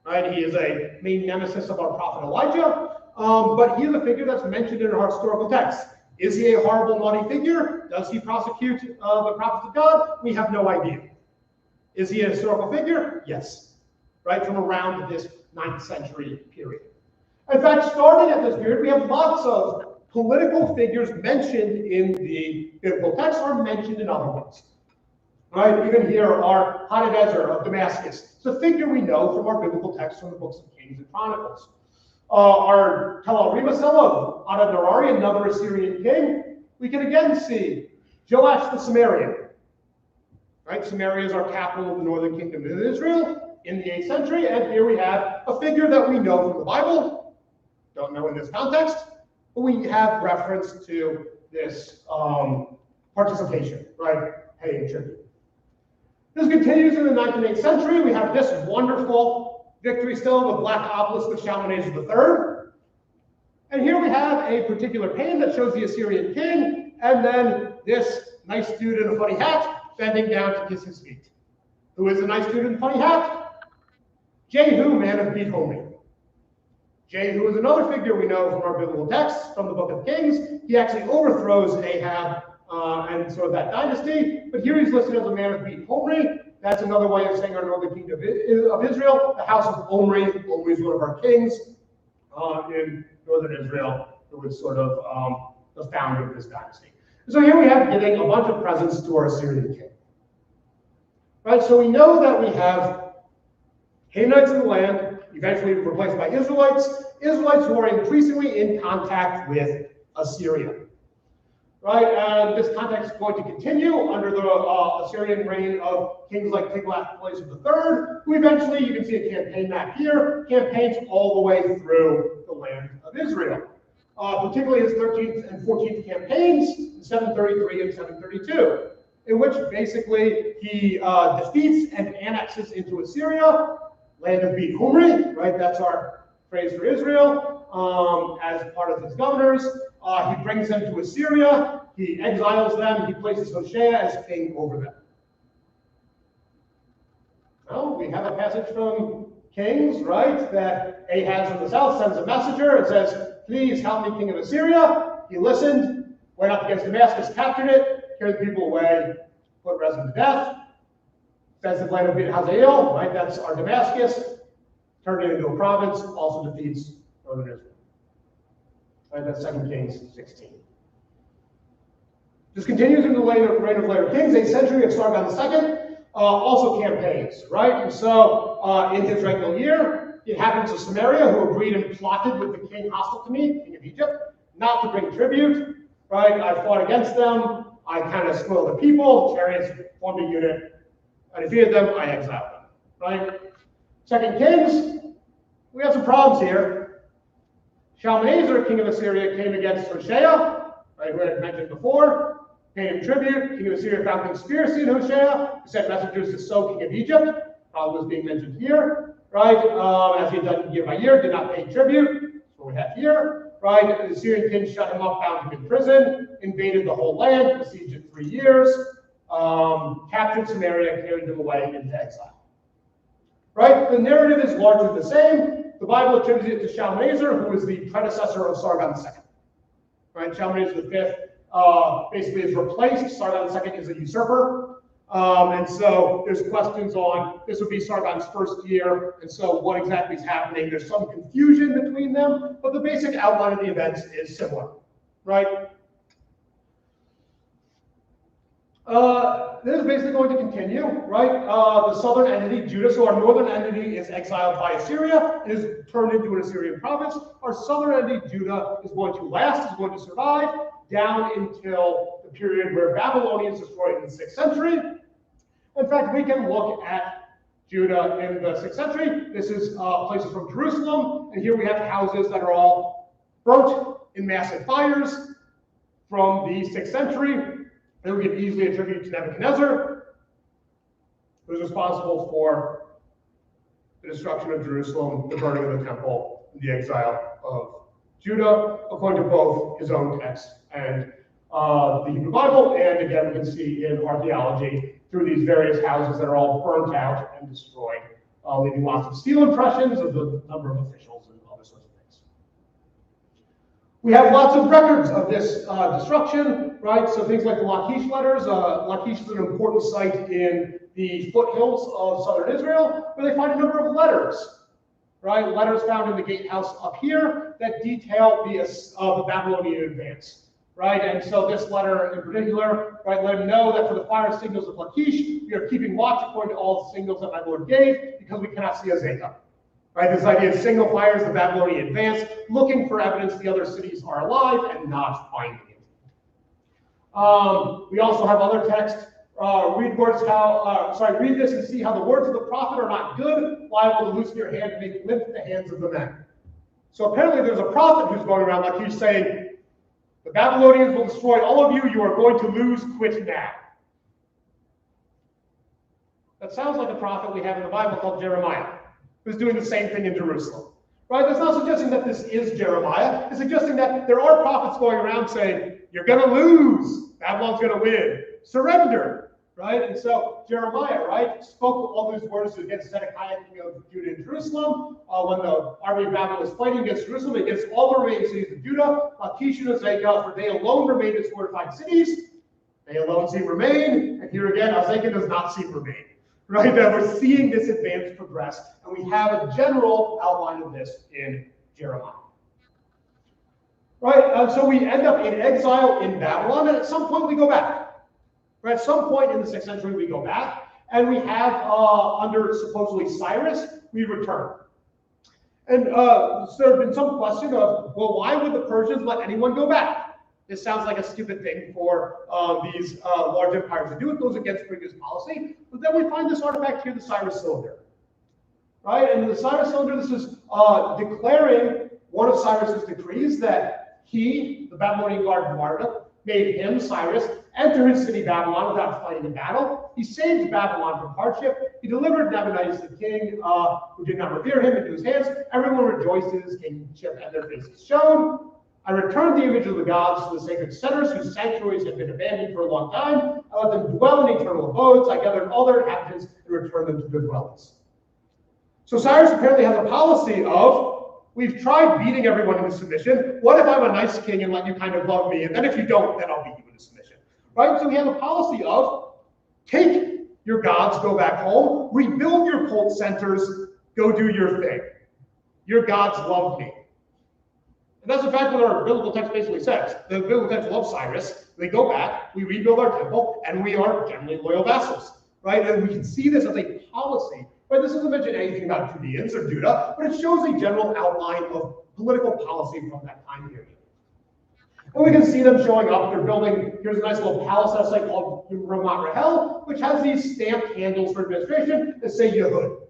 Right? He is a main nemesis of our prophet Elijah, but he is a figure that's mentioned in our historical text. Is he a horrible, naughty figure? Does he prosecute the prophets of God? We have no idea. Is he a historical figure? Yes. Right, from around this 9th century period. In fact, starting at this period, we have lots of political figures mentioned in the biblical text or mentioned in other ones. Right, even here are Hadadezer of Damascus. It's a figure we know from our biblical text from the books of Kings and Chronicles. Our Tel al-Rimasel of Adad-Nirari, another Assyrian king. We can again see Joash the Samaritan. Right, Samaria is our capital of the northern kingdom of Israel in the 8th century, and here we have a figure that we know from the Bible, don't know in this context, but we have reference to this participation, right, paying tribute. This continues in the 9th and 8th century. We have this wonderful victory still, the Black Obelisk of Shalmaneser III. And here we have a particular pane that shows the Assyrian king, and then this nice dude in a funny hat bending down to kiss his feet. Who is the nice dude in the funny hat? Jehu, man of Bethlehem. Jehu is another figure we know from our biblical texts, from the book of Kings. He actually overthrows Ahab and sort of that dynasty, but here he's listed as a man of Bethlehem. That's another way of saying our northern kingdom of Israel, the house of Omri. Omri is one of our kings in northern Israel, who was sort of the founder of this dynasty. So here we have giving a bunch of presents to our Assyrian king. Right, so we know that we have Canaanites in the land, eventually replaced by Israelites who are increasingly in contact with Assyria. Right, and this contact is going to continue under the Assyrian reign of kings like Tiglath-Pileser III, who eventually, you can see a campaign map here, campaigns all the way through the land of Israel. Particularly his 13th and 14th campaigns, 733 and 732, in which basically he defeats and annexes into Assyria, land of Beth-Humri, right? That's our phrase for Israel, as part of his governors. He brings them to Assyria, he exiles them, he places Hoshea as king over them. Well, we have a passage from Kings, right, that Ahaz from the south sends a messenger and says, please help me, king of Assyria. He listened, went up against Damascus, captured it, carried the people away, put Rezin to death. Says the land of Hazael, right, that's our Damascus, turned it into a province, also defeats northern Israel. Right, that's 2 Kings 16. This continues in the reign of later kings, 8th century of Sargon II, also campaigns, right? And so in his regular year, it happens to Samaria, who agreed and plotted with the king hostile to me, king of Egypt, not to bring tribute, right? I fought against them, I kind of spoiled the people, chariots formed a unit, I defeated them, I exiled them, right? 2 Kings, we have some problems here. Shalmaneser, king of Assyria, came against Hoshea, right, who I had mentioned before, paid him tribute. King of Assyria found conspiracy in Hoshea, who sent messengers to So, king of Egypt, probably was being mentioned here, right? As he had done year by year, did not pay tribute. That's what we have here, right? The Assyrian king shut him up, bound him in prison, invaded the whole land, besieged it 3 years, captured Samaria, carried them away into exile. Right? The narrative is largely the same. The Bible attributes it to Shalmaneser, who is the predecessor of Sargon II. Right? Shalmaneser V basically is replaced. Sargon II is a usurper. And so there's questions on, this would be Sargon's first year, and so what exactly is happening? There's some confusion between them, but the basic outline of the events is similar, right? This is basically going to continue, right? The southern entity, Judah, so our northern entity is exiled by Assyria, it is turned into an Assyrian province. Our southern entity, Judah, is going to last, is going to survive, down until the period where Babylonians destroyed in the 6th century. In fact, we can look at Judah in the 6th century. This is places from Jerusalem, and here we have houses that are all burnt in massive fires from the 6th century. And we can easily attribute to Nebuchadnezzar, who was responsible for the destruction of Jerusalem, the burning of the temple, and the exile of Judah, according to both his own text and the Hebrew Bible. And again, we can see in archaeology through these various houses that are all burnt out and destroyed, leaving lots of steel impressions of the number of officials and other sorts of things. We have lots of records of this destruction, right? So things like the Lachish letters. Lachish is an important site in the foothills of southern Israel, where they find a number of letters, right? Letters found in the gatehouse up here that detail the Babylonian advance, right? And so this letter in particular, right, let him know that for the fire signals of Lachish, we are keeping watch according to all the signals that my Lord gave, because we cannot see Azekah. Right, this idea of signal fires, the Babylonian advance, looking for evidence the other cities are alive and not finding it. We also have other text. Read this and see how the words of the prophet are not good, liable to loosen your hand and make limp the hands of the men. So apparently there's a prophet who's going around like he's saying, the Babylonians will destroy all of you, you are going to lose, quit now. That sounds like a prophet we have in the Bible called Jeremiah, who's doing the same thing in Jerusalem. Right? That's not suggesting that this is Jeremiah. It's suggesting that there are prophets going around saying, you're going to lose. Babylon's going to win. Surrender. Right? And so Jeremiah, right, spoke all these words against Zedekiah, king of Judah and Jerusalem, when the army of Babylon was fighting against Jerusalem, against all the remaining cities of Judah, Lachish and Azekah, for they alone remain as fortified cities. They alone seem remain. And here again, Azekah does not seem remain. Right? That we're seeing this advance progress, and we have a general outline of this in Jeremiah. Right? So we end up in exile in Babylon, and at some point we go back. Right? At some point in the 6th century we go back, and we have, under supposedly Cyrus, we return. And so there have been some question of, well, why would the Persians let anyone go back? This sounds like a stupid thing for these large empires to do. It goes against previous policy. But then we find this artifact here, the Cyrus cylinder. Right? And the Cyrus cylinder, this is declaring one of Cyrus's decrees that he, the Babylonian guard Marduk, made him, Cyrus, enter his city Babylon without fighting in battle. He saved Babylon from hardship. He delivered Nabonidus the king, who did not revere him, into his hands. Everyone rejoiced in his kingship, and their faces shone. I returned the image of the gods to the sacred centers whose sanctuaries had been abandoned for a long time. I let them dwell in eternal abodes. I gathered all their inhabitants and returned them to their dwellings. So Cyrus apparently has a policy of, we've tried beating everyone into submission. What if I'm a nice king and let you kind of love me? And then if you don't, then I'll beat you into submission. Right? So he has a policy of, take your gods, go back home, rebuild your cult centers, go do your thing. Your gods love me. And that's in fact what our biblical text basically says. The biblical text loves Cyrus. They go back, we rebuild our temple, and we are generally loyal vassals. Right? And we can see this as a policy. Right? This doesn't mention anything about Judeans or Judah, but it shows a general outline of political policy from that time period. And we can see them showing up. They're building, here's a nice little palace at a site called Ramat Rahel, which has these stamped handles for administration that say Yehud.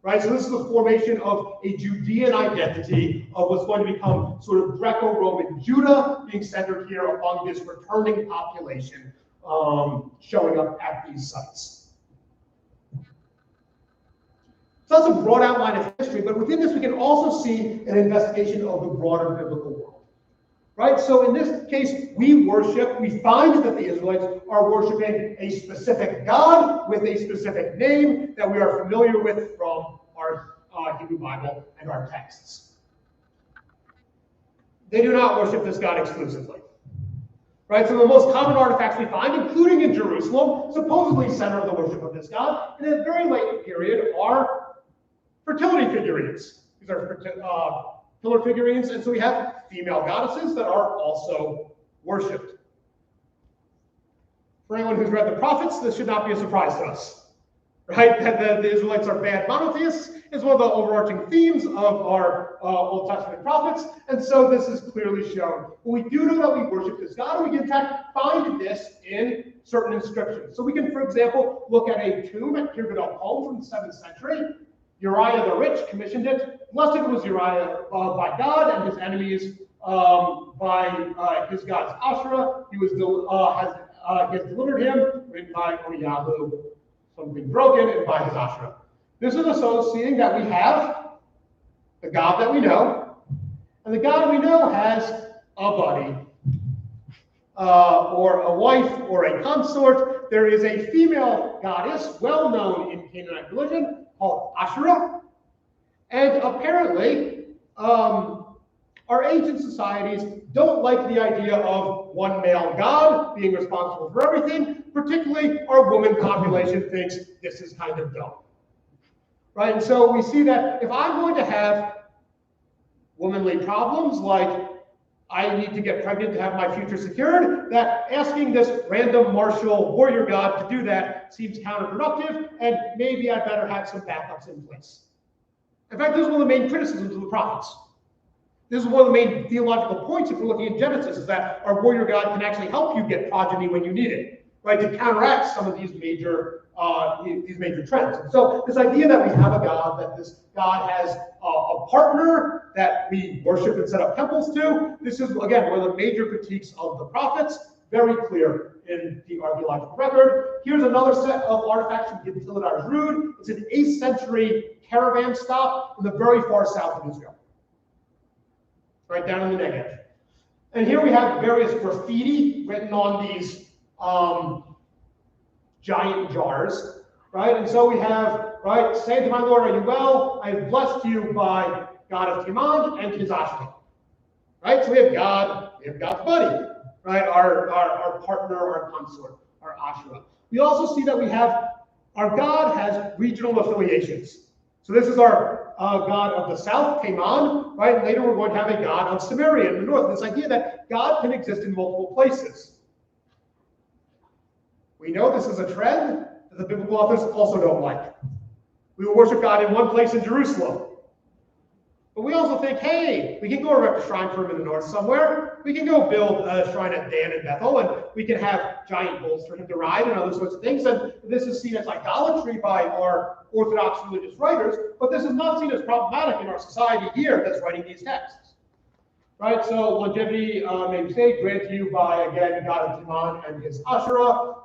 Right? So this is the formation of a Judean identity of what's going to become sort of Greco-Roman Judah being centered here among this returning population showing up at these sites. So that's a broad outline of history, but within this we can also see an investigation of the broader biblical world. Right? So in this case, we find that the Israelites are worshiping a specific God with a specific name that we are familiar with from our Hebrew Bible and our texts. They do not worship this God exclusively. Right? So the most common artifacts we find, including in Jerusalem, supposedly center of the worship of this God, in a very late period are fertility figurines. These are pillar figurines, and so we have female goddesses that are also worshipped. For anyone who's read the prophets, this should not be a surprise to us. Right? That the Israelites are bad monotheists is one of the overarching themes of our Old Testament prophets, and so this is clearly shown. But we do know that we worship this God, and we can in fact find this in certain inscriptions. So we can, for example, look at a tomb at Corbett Hall from the 7th century. Uriah the Rich commissioned it. Blessed was Uriah by God, and his enemies by his gods Asherah. He has delivered him, written by Eliyahu, something broken, and by his Asherah. This is associating that we have the God that we know, and the God we know has a buddy, or a wife, or a consort. There is a female goddess, well known in Canaanite religion, called Asherah, and apparently our ancient societies don't like the idea of one male god being responsible for everything. Particularly our woman population thinks this is kind of dumb. Right? And so we see that if I'm going to have womanly problems like I need to get pregnant to have my future secured, that asking this random martial warrior god to do that seems counterproductive, and maybe I better have some backups in place. In fact, this is one of the main criticisms of the prophets. This is one of the main theological points if we're looking at Genesis, is that our warrior god can actually help you get progeny when you need it, right, to counteract some of these major trends. And so this idea that we have a God, that this God has a partner that we worship and set up temples to, this is, again, one of the major critiques of the prophets, very clear in the archaeological record. Here's another set of artifacts from Gittilat Rud. It's an 8th century caravan stop in the very far south of Israel. right down in the Negev. And here we have various graffiti written on these giant jars, right? And so we have, right, say to my Lord, are you well? I have blessed you by God of Timon and his Asherah. Right? So we have God, we have God's buddy, right? Our partner, our consort, our Asherah. We also see that we have, our God has regional affiliations. So this is our God of the south, Timon, right? Later we're going to have a God of Samaria in the north. This idea that God can exist in multiple places. We know this is a trend that the biblical authors also don't like. We will worship God in one place in Jerusalem. But we also think, hey, we can go erect a shrine for him in the north somewhere. We can go build a shrine at Dan and Bethel, and we can have giant bulls for him to ride and other sorts of things. And this is seen as idolatry by our Orthodox religious writers, but this is not seen as problematic in our society here that's writing these texts. Right, so longevity may be saved, granted you by, again, God of Timon and his Asherah,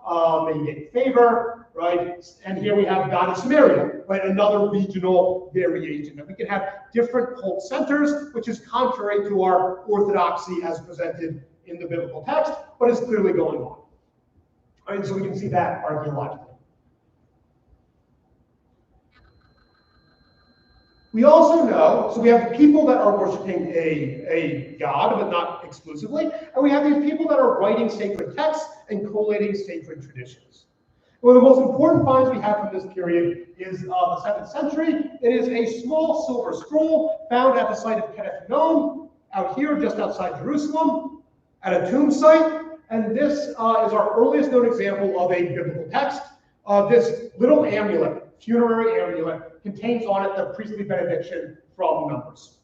may get favor, right? And here we have God of Samaria, right? Another regional variation. And we can have different cult centers, which is contrary to our orthodoxy as presented in the biblical text, but is clearly going on. Right, so we can see that archaeologically. We also know, so we have people that are worshiping a god, but not exclusively, and we have these people that are writing sacred texts and collating sacred traditions. One of the most important finds we have from this period is the 7th century. It is a small silver scroll found at the site of Kereth Noam, out here just outside Jerusalem, at a tomb site, and this is our earliest known example of a biblical text. This little amulet, funerary amulet, contains on it the priestly benediction from Numbers.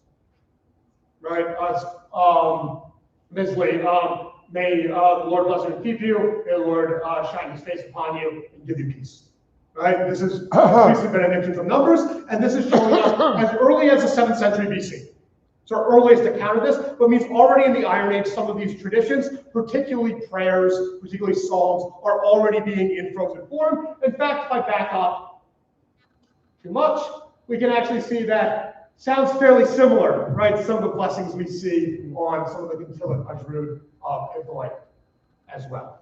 Right? Basically, may the Lord bless you and keep you. May the Lord shine his face upon you and give you peace. Right? This is priestly benediction from Numbers, and this is showing up as early as the 7th century BC. So our earliest account of this, but means already in the Iron Age, some of these traditions, particularly prayers, particularly psalms, are already being in frozen form. In fact, if I back up too much, we can actually see that sounds fairly similar, right, to some of the blessings we see on some of the Gentillet Ajrud Hippolyte as well.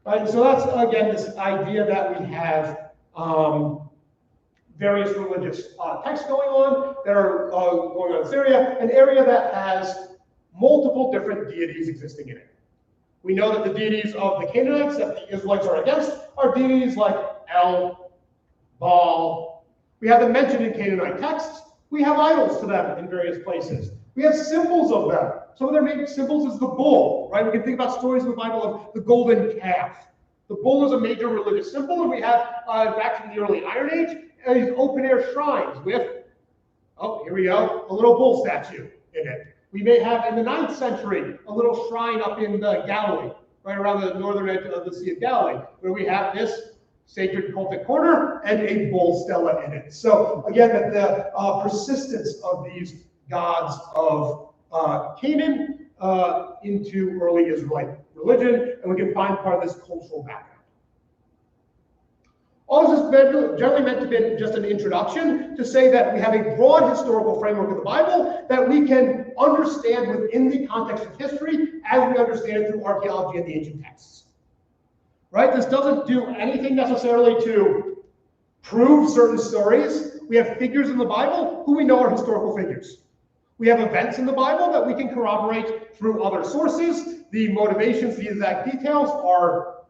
Right, so that's, again, this idea that we have various religious texts going on that are going on in this area, an area that has multiple different deities existing in it. We know that the deities of the Canaanites that the Israelites are against are deities like El, Baal. We have them mentioned in Canaanite texts. We have idols to them in various places. We have symbols of them. Some of their main symbols is the bull, right? We can think about stories in the Bible of the golden calf. The bull is a major religious symbol, and we have, back from the early Iron Age, these open-air shrines with, oh, here we go, a little bull statue in it. We may have, in the 9th century, a little shrine up in the Galilee, right around the northern edge of the Sea of Galilee, where we have this sacred cultic corner and a bull stela in it. So again, that the persistence of these gods of Canaan into early Israelite religion, and we can find part of this cultural background. All this is generally meant to be just an introduction to say that we have a broad historical framework of the Bible that we can understand within the context of history as we understand it through archaeology and the ancient texts. Right? This doesn't do anything necessarily to prove certain stories. We have figures in the Bible who we know are historical figures. We have events in the Bible that we can corroborate through other sources. The motivations, the exact details are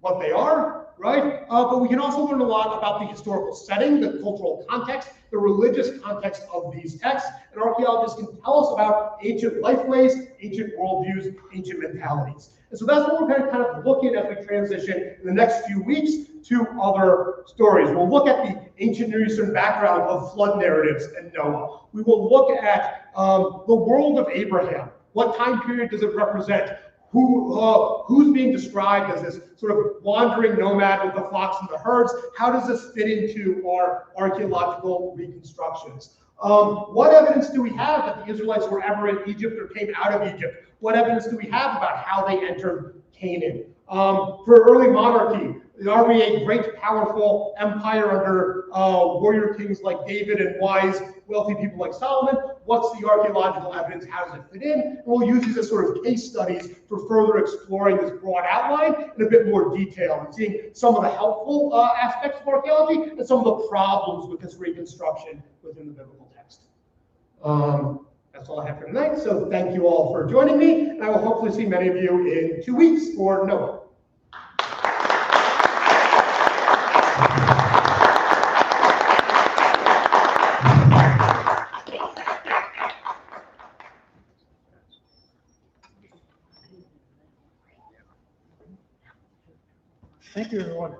what they are, right? But we can also learn a lot about the historical setting, the cultural context, the religious context of these texts. And archaeologists can tell us about ancient lifeways, ancient worldviews, ancient mentalities. And so that's what we're going to kind of look at as we transition in the next few weeks to other stories. We'll look at the ancient Near Eastern background of flood narratives and Noah. We will look at the world of Abraham. What time period does it represent? Who's being described as this sort of wandering nomad with the flocks and the herds? How does this fit into our archaeological reconstructions? What evidence do we have that the Israelites were ever in Egypt or came out of Egypt? What evidence do we have about how they entered Canaan? For early monarchy, Are we a great, powerful empire under warrior kings like David and wise, wealthy people like Solomon? What's the archaeological evidence? How does it fit in? And we'll use these as sort of case studies for further exploring this broad outline in a bit more detail and seeing some of the helpful aspects of archaeology and some of the problems with this reconstruction within the biblical text. That's all I have for tonight. So thank you all for joining me, and I will hopefully see many of you in 2 weeks for Noah. Thank you, everyone.